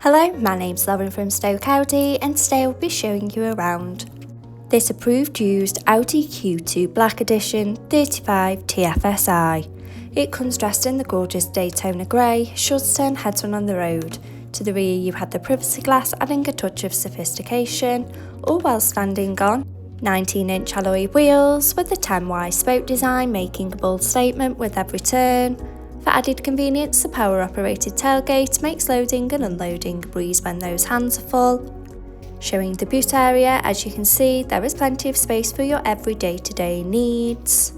Hello, my name's Lauren from Stoke Audi and today I'll be showing you around this approved used Audi Q2 Black Edition 35 TFSI. It comes dressed in the gorgeous Daytona grey, should turn heads on the road. To the rear you have the privacy glass adding a touch of sophistication, all while standing on 19-inch alloy wheels with the 10Y spoke design making a bold statement with every turn. For added convenience, the power-operated tailgate makes loading and unloading a breeze when those hands are full. Showing the boot area, as you can see, there is plenty of space for your every day-to-day needs.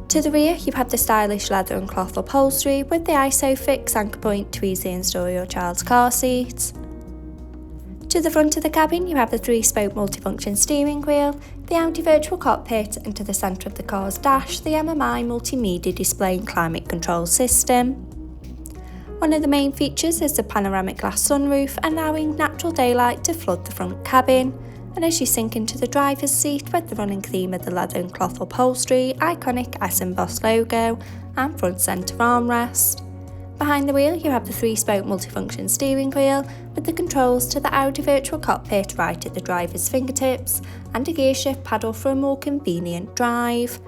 To the rear, you have the stylish leather and cloth upholstery with the ISOFIX anchor point to easily install your child's car seat. To the front of the cabin, you have the 3-spoke multifunction steering wheel, the Audi virtual cockpit, and to the centre of the car's dash, the MMI multimedia display and climate control system. One of the main features is the panoramic glass sunroof, allowing natural daylight to flood the front cabin. And as you sink into the driver's seat with the running theme of the leather and cloth upholstery, iconic S-embossed logo, and front centre armrest. Behind the wheel you have the 3-spoke multifunction steering wheel with the controls to the Audi virtual cockpit right at the driver's fingertips and a gear shift paddle for a more convenient drive.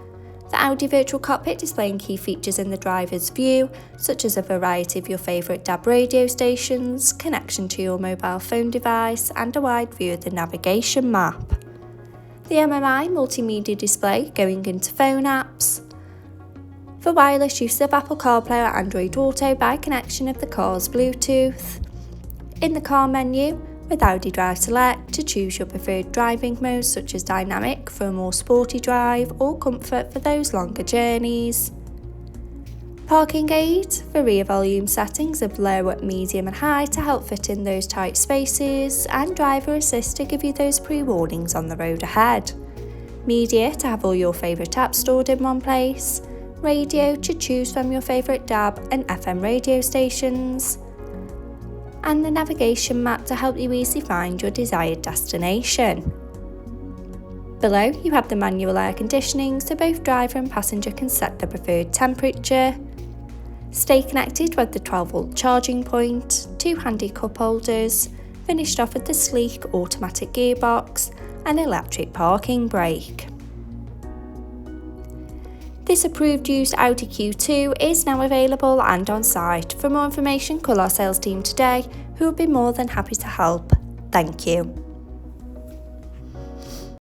The Audi virtual cockpit displaying key features in the driver's view, such as a variety of your favourite DAB radio stations, connection to your mobile phone device and a wide view of the navigation map. The MMI multimedia display going into phone apps. For wireless use of Apple CarPlay or Android Auto by connection of the car's Bluetooth. In the car menu, with Audi Drive Select to choose your preferred driving modes such as dynamic for a more sporty drive or comfort for those longer journeys. Parking aid for rear volume settings of low, medium and high to help fit in those tight spaces, and driver assist to give you those pre-warnings on the road ahead. Media to have all your favourite apps stored in one place. Radio to choose from your favourite DAB and FM radio stations, and the navigation map to help you easily find your desired destination. Below you have the manual air conditioning so both driver and passenger can set the preferred temperature. Stay connected with the 12-volt charging point, 2 handy cup holders, finished off with the sleek automatic gearbox and electric parking brake. This approved used Audi Q2 is now available and on site. For more information, call our sales team today, who will be more than happy to help. Thank you.